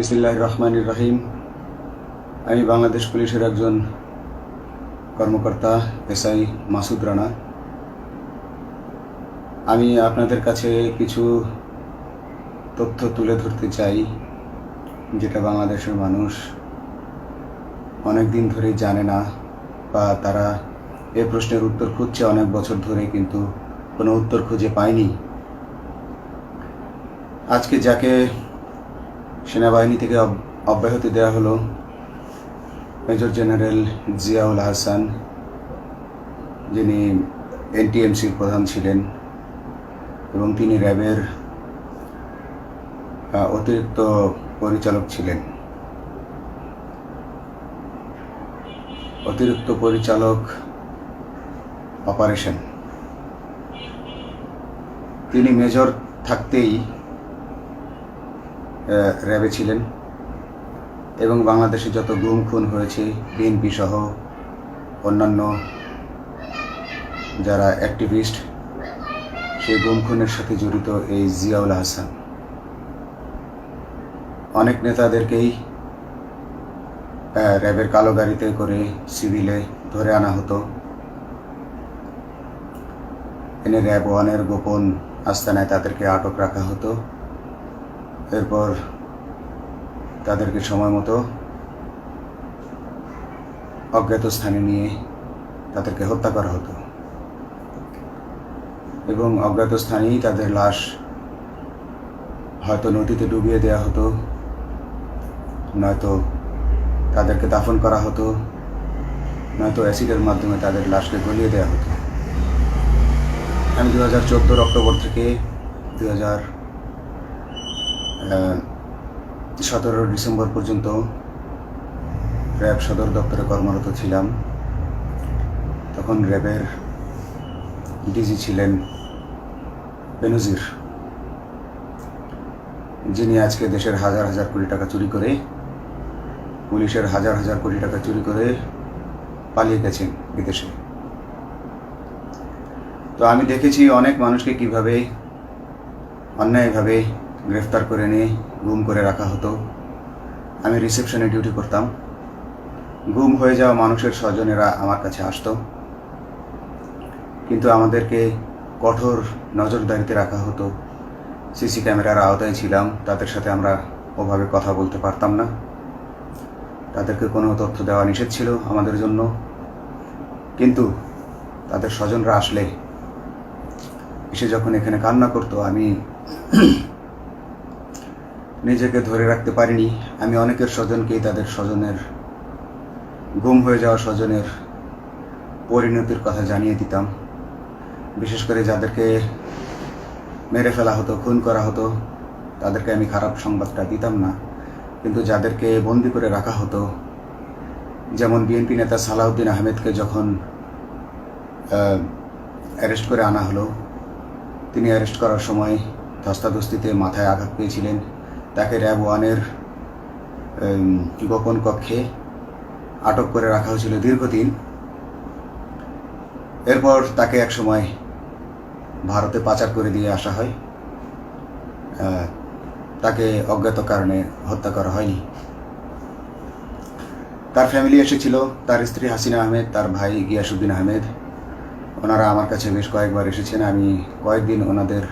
বিসমিল্লাহির রহমানির রহিম। আমি বাংলাদেশ পুলিশের একজন কর্মকর্তা এসআই মাসুদ রানা। আমি আপনাদের কাছে কিছু তথ্য তুলে ধরতে চাই, যেটা বাংলাদেশের মানুষ অনেক দিন ধরেই জানে না, বা তারা এই প্রশ্নের উত্তর খুঁজছে অনেক বছর ধরে, কিন্তু কোনো উত্তর খুঁজে পায়নি। আজকে যাকে সেনাবাহিনী থেকে অব্যাহতি দেওয়া হলো, মেজর জেনারেল জিয়াউল হাসান, যিনি এনটিএমসির প্রধান ছিলেন এবং তিনি র্যাবের অতিরিক্ত পরিচালক ছিলেন। অতিরিক্ত পরিচালক অপারেশন। তিনি মেজর থাকতেই র্যাবে ছিলেন এবং বাংলাদেশে যত গুম খুন হয়েছে, বিএনপি সহ অন্যান্য যারা অ্যাক্টিভিস্ট, সেই গুম খুনের সাথে জড়িত এই জিয়াউল হাসান। অনেক নেতাদেরকেই র্যাবের কালো গাড়িতে করে সিভিলে ধরে আনা হতো, এনে র্যাব ওয়ানের গোপন আস্তানায় তাদেরকে আটক রাখা হতো। এরপর তাদেরকে সময় মতো অজ্ঞাত স্থানে নিয়ে তাদেরকে হত্যা করা হতো এবং অজ্ঞাত স্থানেই তাদের লাশ হয়তো নদীতে ডুবিয়ে দেওয়া হতো, নয়তো তাদেরকে দাফন করা হতো, নয়তো অ্যাসিডের মাধ্যমে তাদের লাশকে গলিয়ে দেওয়া হতো। আমি 2014 অক্টোবর থেকে 2017 ডিসেম্বর পর্যন্ত র্যাব সদর দপ্তরে কর্মরত ছিলাম। তখন র্যাবের ডিজি ছিলেন বেনজির, যিনি আজকে দেশের হাজার হাজার কোটি টাকা চুরি করে, পুলিশের হাজার হাজার কোটি টাকা চুরি করে পালিয়ে গেছেন বিদেশে। তো আমি দেখেছি অনেক মানুষকে কিভাবে অন্যায়ভাবে গ্রেফতার করে নিয়ে গুম করে রাখা হতো। আমি রিসেপশনে ডিউটি করতাম। গুম হয়ে যাওয়া মানুষের স্বজনেরা আমার কাছে আসতো, কিন্তু আমাদেরকে কঠোর নজরদারিতে রাখা হতো। সিসি ক্যামেরার আওতায় ছিলাম, তাদের সাথে আমরা ওভাবে কথা বলতে পারতাম না। তাদেরকে কোনো তথ্য দেওয়া নিষেধ ছিল আমাদের জন্য। কিন্তু তাদের স্বজনরা আসলে এসে যখন এখানে কান্না করতো, আমি নিজেকে ধরে রাখতে পারিনি। আমি অনেকের স্বজনকেই তাদের স্বজনের, গুম হয়ে যাওয়া স্বজনের পরিণতির কথা জানিয়ে দিতাম। বিশেষ করে যাদেরকে মেরে ফেলা হতো, খুন করা হতো, তাদেরকে আমি খারাপ সংবাদটা দিতাম না। কিন্তু যাদেরকে বন্দি করে রাখা হতো, যেমন বিএনপি নেতা সালাউদ্দিন আহমেদকে যখন অ্যারেস্ট করে আনা হলো, তিনি অ্যারেস্ট করার সময় ধস্তাধস্তিতে মাথায় আঘাত পেয়েছিলেন। তাকে র্যাব ওয়ানের গোপন কক্ষে আটক করে রাখা হয়েছিল দীর্ঘদিন। এরপর তাকে এক সময় ভারতে পাচার করে দিয়ে আসা হয়। তাকে অজ্ঞাত কারণে হত্যা করা হয়নি। তার ফ্যামিলি এসেছিল, তার স্ত্রী হাসিনা আহমেদ, তার ভাই গিয়াসউদ্দিন আহমেদ। ওনারা আমার কাছে বেশ কয়েকবার এসেছেন। আমি কয়েকদিন ওনাদের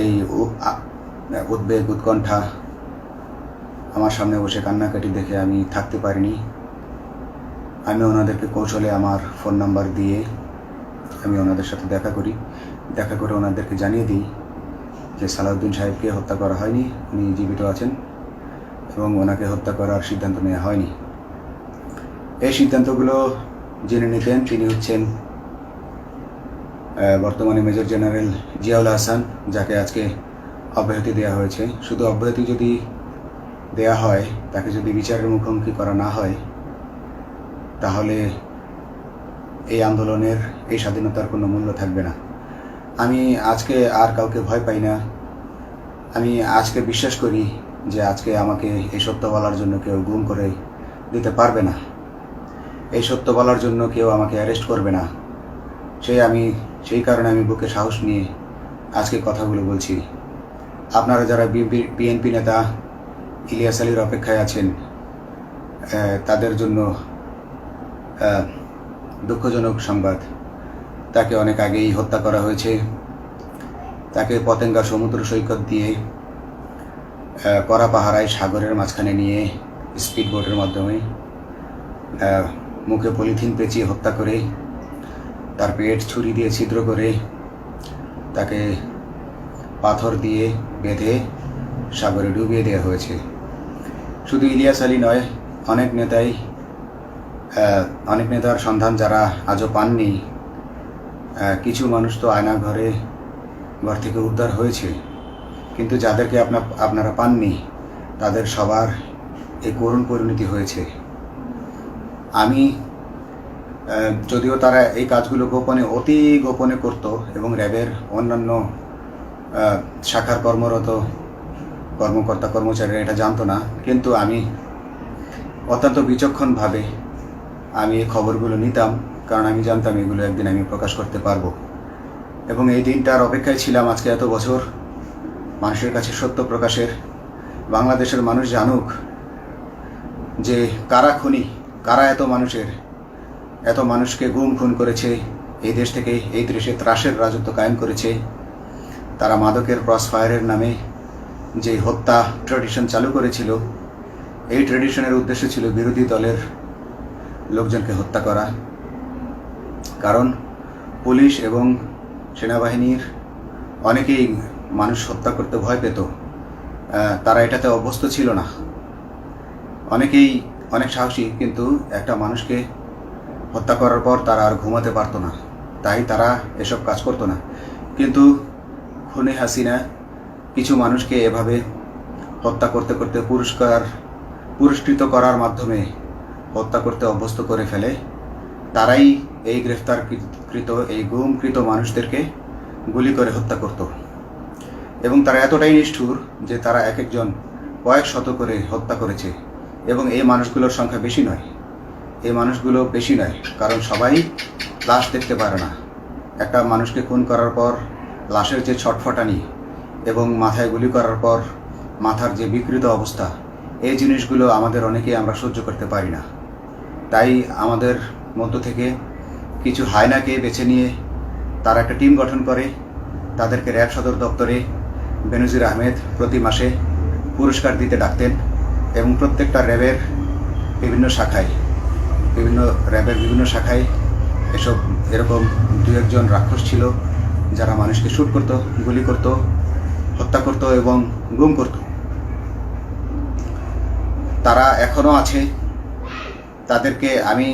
এই উদ্বেগ, উৎকণ্ঠা আমার সামনে বসে কান্নাকাটি দেখে আমি থাকতে পারিনি। আমি ওনাদেরকে কৌশলে আমার ফোন নাম্বার দিয়ে আমি ওনাদের সাথে দেখা করে ওনাদেরকে জানিয়ে দিই যে সালাউদ্দিন সাহেবকে হত্যা করা হয়নি, উনি জীবিত আছেন এবং ওনাকে হত্যা করার সিদ্ধান্ত নেওয়া হয়নি। এই সিদ্ধান্তগুলো জেনে নিতেন তিনি হচ্ছেন বর্তমানে মেজর জেনারেল জিয়াউল হাসান, যাকে আজকে অব্যাহতি দেওয়া হয়েছে। শুধু অব্যাহতি যদি দেয়া হয়, তাকে যদি বিচারের মুখোমুখি করা না হয়, তাহলে এই আন্দোলনের, এই স্বাধীনতার কোনো মূল্য থাকবে না। আমি আজকে আর কাউকে ভয় পাই না। আমি আজকে বিশ্বাস করি যে আজকে আমাকে এই সত্য বলার জন্য কেউ গুম করে দিতে পারবে না, এই সত্য বলার জন্য কেউ আমাকে অ্যারেস্ট করবে না। সেই কারণে আমি বুকে সাহস নিয়ে আজকে কথাগুলো বলছি। আপনারা যারা বিএনপি নেতা ইলিয়াস আলীর অপেক্ষায় আছেন, তাদের জন্য দুঃখজনক সংবাদ। তাকে অনেক আগেই হত্যা করা হয়েছে। তাকে পতেঙ্গা সমুদ্র সৈকত দিয়ে কড়া পাহারায় সাগরের মাঝখানে নিয়ে স্পিড বোটের মাধ্যমে মুখে পলিথিন পেঁচিয়ে হত্যা করে, তার পেট ছুরি দিয়ে ছিদ্র করে, তাকে পাথর দিয়ে বেঁধে সাগরে ডুবিয়ে দেওয়া হয়েছে। শুধু ইলিয়াস আলী নয়, অনেক নেতার সন্ধান যারা আজও পাননি। কিছু মানুষ তো ঘর থেকে উদ্ধার হয়েছে, কিন্তু যাদেরকে আপনারা পাননি তাদের সবার এই করুণ পরিণতি হয়েছে। আমি যদিও তারা এই কাজগুলো গোপনে, অতি গোপনে করত এবং র্যাবের অন্যান্য শাখার কর্মরত কর্মকর্তা কর্মচারীরা এটা জানতো না, কিন্তু আমি অত্যন্ত বিচক্ষণভাবে আমি এই খবরগুলো নিতাম, কারণ আমি জানতাম এগুলো একদিন আমি প্রকাশ করতে পারবো। এবং এই দিনটার অপেক্ষায় ছিলাম আজকে এত বছর, মানুষের কাছে সত্য প্রকাশের। বাংলাদেশের মানুষ জানুক যে কারা খুনি, কারা এত মানুষকে গুম খুন করেছে, এই দেশ থেকে এই দেশে ত্রাসের রাজত্ব কায়েম করেছে। তারা মাদকের ক্রস ফায়ারের নামে যে হত্যা ট্র্যাডিশন চালু করেছিল, এই ট্র্যাডিশনের উদ্দেশ্য ছিল বিরোধী দলের লোকজনকে হত্যা করা। কারণ পুলিশ এবং সেনাবাহিনীর অনেকেই মানুষ হত্যা করতে ভয় পেত, তারা এটাতে অভ্যস্ত ছিল না। অনেকেই অনেক সাহসী, কিন্তু একটা মানুষকে হত্যা করার পর তারা আর ঘুমাতে পারতো না, তাই তারা এসব কাজ করতো না। কিন্তু খুনে হাসিনা কিছু মানুষকে এভাবে হত্যা করতে করতে পুরস্কৃত করার মাধ্যমে হত্যা করতে অভ্যস্ত করে ফেলে। তারাই এই গ্রেফতারকৃত, এই গুমকৃত মানুষদেরকে গুলি করে হত্যা করত। এবং তারা এতটাই নিষ্ঠুর যে তারা এক একজন কয়েক শত করে হত্যা করেছে। এবং এই মানুষগুলোর সংখ্যা বেশি নয়, কারণ সবাই লাশ দেখতে পারে না। একটা মানুষকে খুন করার পর লাশের যে ছটফটানি এবং মাথায় গুলি করার পর মাথার যে বিকৃত অবস্থা, এই জিনিসগুলো আমাদের অনেকেই আমরা সহ্য করতে পারি না। তাই আমাদের মধ্য থেকে কিছু হায়নাকে বেছে নিয়ে তারা একটা টিম গঠন করে। তাদেরকে র্যাব সদর দপ্তরে বেনজির আহমেদ প্রতি মাসে পুরস্কার দিতে ডাকতেন এবং প্রত্যেকটা র্যাবের বিভিন্ন শাখায় এরকম দু একজন রাক্ষস ছিল যারা মানুষকে শ্যুট করত, গুলি করত, হত্যা করত এবং গুম করত। তারা এখনও আছে। তাদেরকে আমি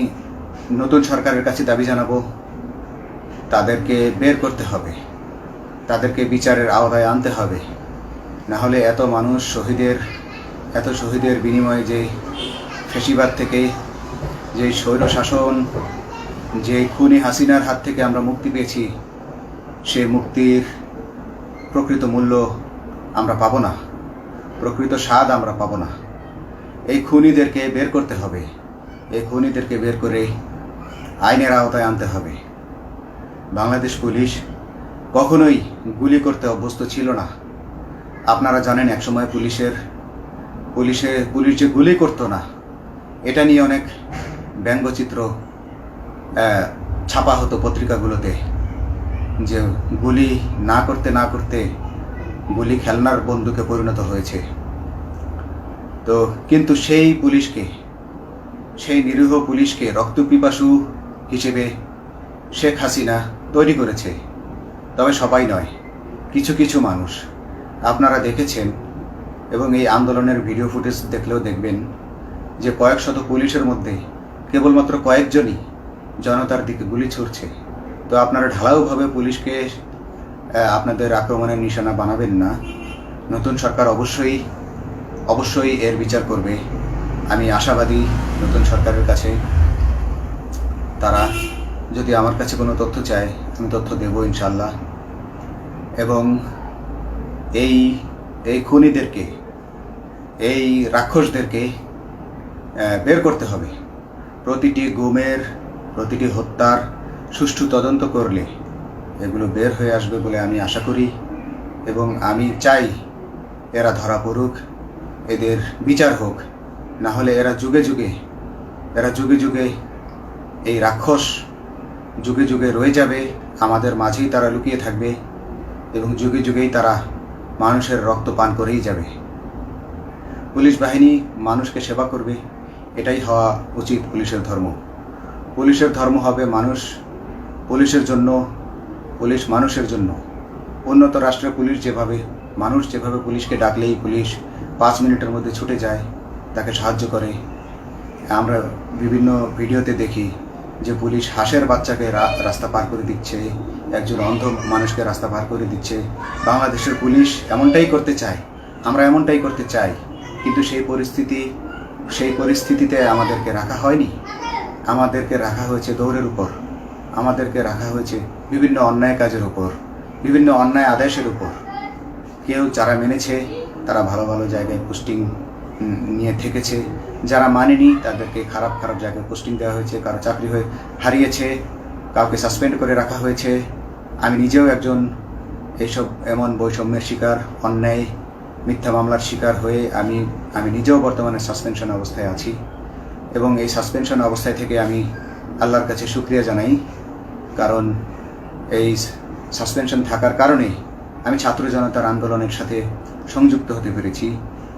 নতুন সরকারের কাছে দাবি জানাবো, তাদেরকে বের করতে হবে, তাদেরকে বিচারের আওতায় আনতে হবে। না হলে এত শহীদের বিনিময়ে যে ফ্যাসিবাদ থেকে, যে স্বৈর শাসন, যে খুনি হাসিনার হাত থেকে আমরা মুক্তি পেয়েছি, সে মুক্তির প্রকৃত মূল্য আমরা পাবো না, প্রকৃত স্বাদ আমরা পাবো না। এই খুনিদেরকে বের করতে হবে, এই খুনিদেরকে বের করে আইনের আওতায় আনতে হবে। বাংলাদেশ পুলিশ কখনোই গুলি করতে অভ্যস্ত ছিল না। আপনারা জানেন একসময় পুলিশ যে গুলি করতো না, এটা নিয়ে অনেক ব্যঙ্গচিত্র ছাপা হতো পত্রিকাগুলোতে, যে গুলি না করতে গুলি খেলনার বন্দুকে পরিণত হয়েছে। তো কিন্তু সেই নিরীহ পুলিশকে রক্তপিপাসু হিসেবে শেখ হাসিনা তৈরি করেছে। তবে সবাই নয়, কিছু কিছু মানুষ আপনারা দেখেছেন, এবং এই আন্দোলনের ভিডিও ফুটেজ দেখলেও দেখবেন যে কয়েক শত পুলিশের মধ্যে কেবলমাত্র কয়েকজনই জনতার দিকে গুলি ছুড়ছে। তো আপনারা ঢালাওভাবে পুলিশকে আপনাদের আক্রমণের নিশানা বানাবেন না। নতুন সরকার অবশ্যই এর বিচার করবে। আমি আশাবাদী নতুন সরকারের কাছে। তারা যদি আমার কাছে কোনো তথ্য চায়, আমি তথ্য দেব ইনশাল্লাহ। এবং এই খুনিদেরকে, এই রাক্ষসদেরকে বের করতে হবে। প্রতিটি গুমের, প্রতিটি হত্যার সুষ্ঠু তদন্ত করলে এগুলো বের হয়ে আসবে বলে আমি আশা করি, এবং আমি চাই এরা ধরা পড়ুক এদের বিচার হোক, না হলে এরা যুগে যুগে এই রাক্ষস যুগে যুগে রয়ে যাবে, আমাদের মাঝেই তারা লুকিয়ে থাকবে এবং যুগে যুগেই তারা মানুষের রক্ত পান করেই যাবে। পুলিশ বাহিনী মানুষকে সেবা করবে, এটাই হওয়া উচিত পুলিশের ধর্ম। পুলিশের ধর্ম হবে মানুষ পুলিশের জন্য, পুলিশ মানুষের জন্য। উন্নত রাষ্ট্রের পুলিশ মানুষ যেভাবে পুলিশকে ডাকলেই পুলিশ 5 মিনিটের মধ্যে ছুটে যায়, তাকে সাহায্য করে। আমরা বিভিন্ন ভিডিওতে দেখি যে পুলিশ হাঁসের বাচ্চাকে রাস্তা পার করে দিচ্ছে, একজন অন্ধ মানুষকে রাস্তা পার করে দিচ্ছে। বাংলাদেশের পুলিশ এমনটাই করতে চায়, আমরা এমনটাই করতে চাই, কিন্তু সেই পরিস্থিতিতে আমাদেরকে রাখা হয়নি। আমাদেরকে রাখা হয়েছে দৌড়ের উপর, আমাদেরকে রাখা হয়েছে বিভিন্ন অন্যায় কাজের উপর, বিভিন্ন অন্যায় আদেশের উপর। কেউ যারা মেনেছে তারা ভালো ভালো জায়গায় পোস্টিং নিয়ে থেকেছে, যারা মানেনি তাদেরকে খারাপ জায়গায় পোস্টিং দেওয়া হয়েছে, কারো চাকরি হারিয়েছে, কাউকে সাসপেন্ড করে রাখা হয়েছে। আমি নিজেও একজন এমন বৈষম্যের শিকার, অন্যায় মিথ্যা মামলার শিকার হয়ে আমি নিজেও বর্তমানে সাসপেনশন অবস্থায় আছি এবং এই সাসপেনশন অবস্থায় থেকে আমি আল্লাহর কাছে শুকরিয়া জানাই, কারণ এই সাসপেনশন থাকার কারণে আমি ছাত্র জনতার আন্দোলনের সাথে সংযুক্ত হতে পেরেছি।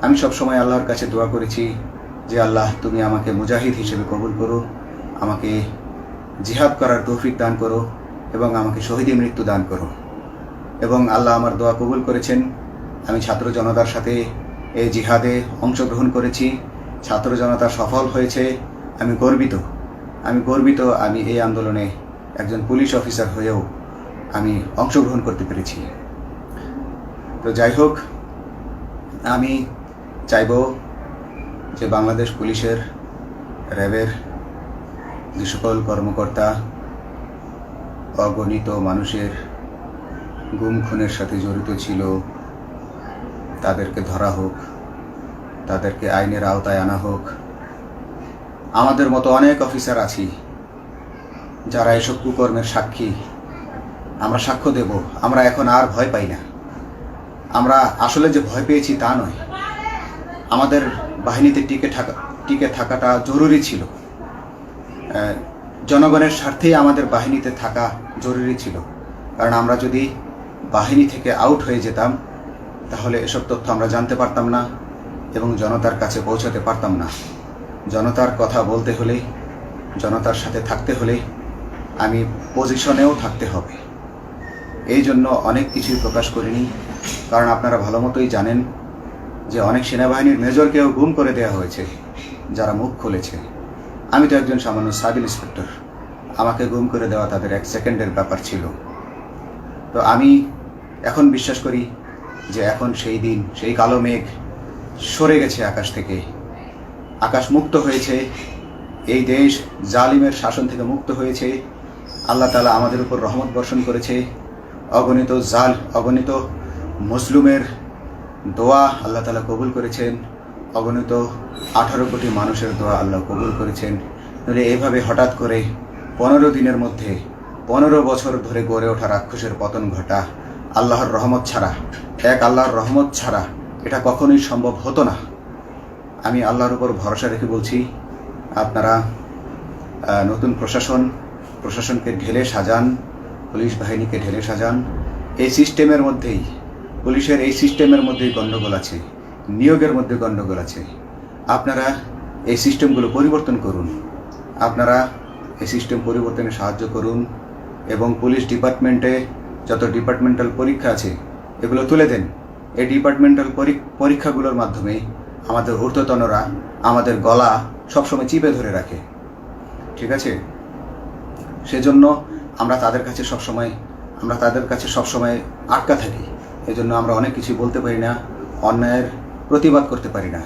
আমি সবসময় আল্লাহর কাছে দোয়া করেছি যে আল্লাহ, তুমি আমাকে মুজাহিদ হিসেবে কবুল করো, আমাকে জিহাদ করার তৌফিক দান করো এবং আমাকে শহীদী মৃত্যু দান করো। এবং আল্লাহ আমার দোয়া কবুল করেছেন। আমি ছাত্র জনতার সাথে এই জিহাদে অংশগ্রহণ করেছি, ছাত্র জনতা সফল হয়েছে। আমি গর্বিত আমি এই আন্দোলনে একজন পুলিশ অফিসার হয়েও আমি অংশগ্রহণ করতে পেরেছি। তো যাই হোক, আমি চাইব যে বাংলাদেশ পুলিশের, র্যাবের যে সকল কর্মকর্তা অগণিত মানুষের গুম খুনের সাথে জড়িত ছিল তাদেরকে ধরা হোক, তাদেরকে আইনের আওতায় আনা হোক। আমাদের মতো অনেক অফিসার আছি যারা এসব কুকর্মের সাক্ষী, আমরা সাক্ষ্য দেব। আমরা এখন আর ভয় পাই না। আমরা আসলে যে ভয় পেয়েছি তা নয়, আমাদের বাহিনীতে টিকে থাকাটা জরুরি ছিল। জনগণের স্বার্থেই আমাদের বাহিনীতে থাকা জরুরি ছিল, কারণ আমরা যদি বাহিনী থেকে আউট হয়ে যেতাম তাহলে এসব তথ্য আমরা জানতে পারতাম না এবং জনতার কাছে পৌঁছাতে পারতাম না। জনতার কথা বলতে হলে, জনতার সাথে থাকতে হলে আমি পজিশনেও থাকতে হবে। এই জন্য অনেক কিছুই প্রকাশ করিনি, কারণ আপনারা ভালো মতোই জানেন যে অনেক সেনাবাহিনীর মেজরকেও গুম করে দেওয়া হয়েছে যারা মুখ খুলেছে। আমি তো একজন সামান্য সাব ইন্সপেক্টর, আমাকে গুম করে দেওয়া তাদের 1 সেকেন্ডের ব্যাপার ছিল। তো আমি এখন বিশ্বাস করি যে এখন সেই দিন, সেই কালো মেঘ সরে গেছে আকাশ থেকে, আকাশ মুক্ত হয়েছে, এই দেশ জালিমের শাসন থেকে মুক্ত হয়েছে। আল্লাহ তাআলা আমাদের উপর রহমত বর্ষণ করেছে। অগণিত মুসলিমের দোয়া আল্লাহ তাআলা কবুল করেছেন, অগণিত 18 কোটি মানুষের দোয়া আল্লাহ কবুল করেছেন। তাহলে এইভাবে হঠাৎ করে 15 দিনের মধ্যে 15 বছর ধরে গড়ে ওঠা রাক্ষসের পতন ঘটা আল্লাহর রহমত ছাড়া, আল্লাহর রহমত ছাড়া এটা কখনোই সম্ভব হতো না। আমি আল্লাহর উপর ভরসা রেখে বলছি, আপনারা নতুন প্রশাসনকে ঢেলে সাজান, পুলিশ বাহিনীকে ঢেলে সাজান। এই সিস্টেমের মধ্যেই, পুলিশের এই সিস্টেমের মধ্যেই গণ্ডগোল আছে, নিয়োগের মধ্যে গণ্ডগোল আছে। আপনারা এই সিস্টেমগুলো পরিবর্তন করুন, আপনারা এই সিস্টেম পরিবর্তনে সাহায্য করুন এবং পুলিশ ডিপার্টমেন্টে যত ডিপার্টমেন্টাল পরীক্ষা আছে এগুলো তুলে দেন। এই ডিপার্টমেন্টাল পরীক্ষাগুলোর মাধ্যমে আমাদের ঊর্ধ্বতনরা আমাদের গলা সবসময় চিপে ধরে রাখে, ঠিক আছে? সেজন্য আমরা তাদের কাছে সবসময় আটকা থাকি। এজন্য আমরা অনেক কিছু বলতে পারি না, অন্যায়ের প্রতিবাদ করতে পারি না।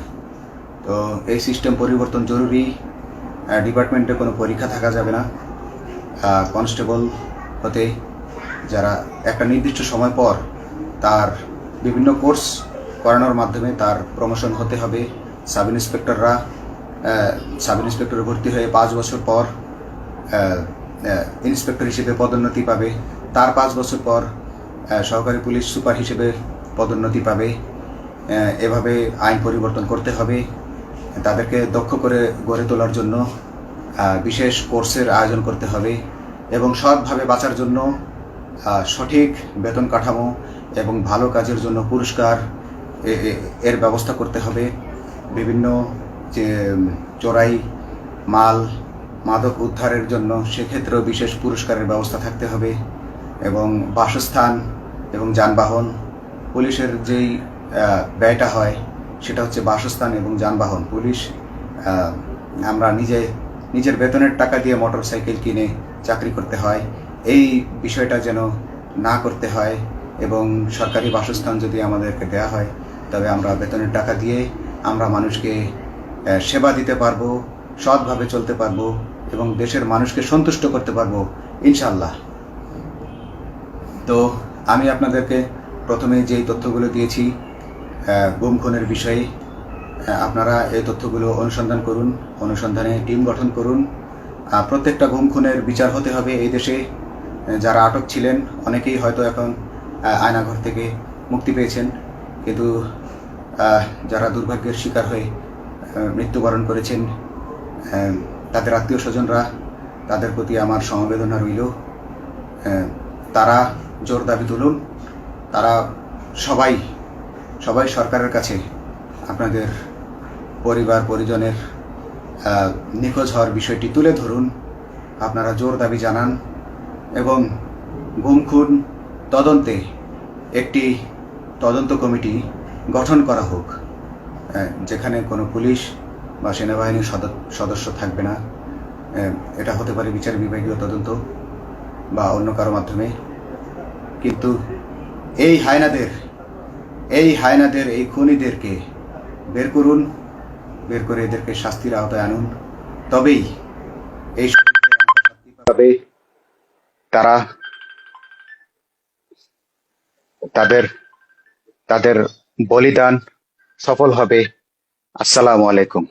তো এই সিস্টেম পরিবর্তন জরুরি। ডিপার্টমেন্টে কোনো পরীক্ষা থাকা যাবে না। কনস্টেবল হতে যারা একটা নির্দিষ্ট সময় পর তার বিভিন্ন কোর্স করানোর মাধ্যমে তার প্রমোশন হতে হবে। সাব ইন্সপেক্টরে ভর্তি হয়ে 5 বছর পর ইন্সপেক্টর হিসেবে পদোন্নতি পাবে, তার 5 বছর পর সহকারী পুলিশ সুপার হিসেবে পদোন্নতি পাবে। এভাবে আইন পরিবর্তন করতে হবে। তাদেরকে দক্ষ করে গড়ে তোলার জন্য বিশেষ কোর্সের আয়োজন করতে হবে এবং সৎভাবে বাঁচার জন্য সঠিক বেতন কাঠামো এবং ভালো কাজের জন্য পুরস্কার এর ব্যবস্থা করতে হবে। বিভিন্ন যে চোরাই মাল মাদক উদ্ধারের জন্য সেক্ষেত্রেও বিশেষ পুরস্কারের ব্যবস্থা থাকতে হবে এবং বাসস্থান এবং যানবাহন, পুলিশের যেই ব্যয়টা হয় সেটা হচ্ছে বাসস্থান এবং যানবাহন। পুলিশ আমরা নিজের বেতনের টাকা দিয়ে মোটরসাইকেল কিনে চাকরি করতে হয়, এই বিষয়টা যেন না করতে হয় এবং সরকারি বাসস্থান যদি আমাদেরকে দেয়া হয় তবে আমরা বেতনের টাকা দিয়ে আমরা মানুষকে সেবা দিতে পারবো, সৎভাবে চলতে পারবো এবং দেশের মানুষকে সন্তুষ্ট করতে পারবো ইনশাল্লাহ। তো আমি আপনাদেরকে প্রথমে যেই তথ্যগুলো দিয়েছি গুম খুনের বিষয়ে, আপনারা এই তথ্যগুলো অনুসন্ধান করুন, অনুসন্ধানে টিম গঠন করুন। প্রত্যেকটা গুম খুনের বিচার হতে হবে এই দেশে। যারা আটক ছিলেন অনেকেই হয়তো এখন আয়নাঘর থেকে মুক্তি পেয়েছেন, কিন্তু যারা দুর্ভাগ্যের শিকার হয়ে মৃত্যুবরণ করেছেন তাদের আত্মীয় স্বজনরা, তাদের প্রতি আমার সমবেদনা রইল। তারা জোর দাবি তুলুন, তারা সবাই সরকারের কাছে আপনাদের পরিবার পরিজনের নিখোঁজ হওয়ার বিষয়টি তুলে ধরুন, আপনারা জোর দাবি জানান এবং গুম খুন তদন্তে একটি তদন্ত কমিটি গঠন করা হোক, যেখানে কোনো পুলিশ বা সেনাবাহিনীর সদস্য থাকবে না। এটা হতে পারে বিচার বিভাগীয় তদন্ত বা অন্য কারো মাধ্যমে, কিন্তু এই হায়নাদের এই খুনিদেরকে বের করুন, বের করে এদেরকে শাস্তির আওতায় আনুন, তবেই এই পাবে তারা, তাদের বলিদান সফল হবে। আসসালামু আলাইকুম।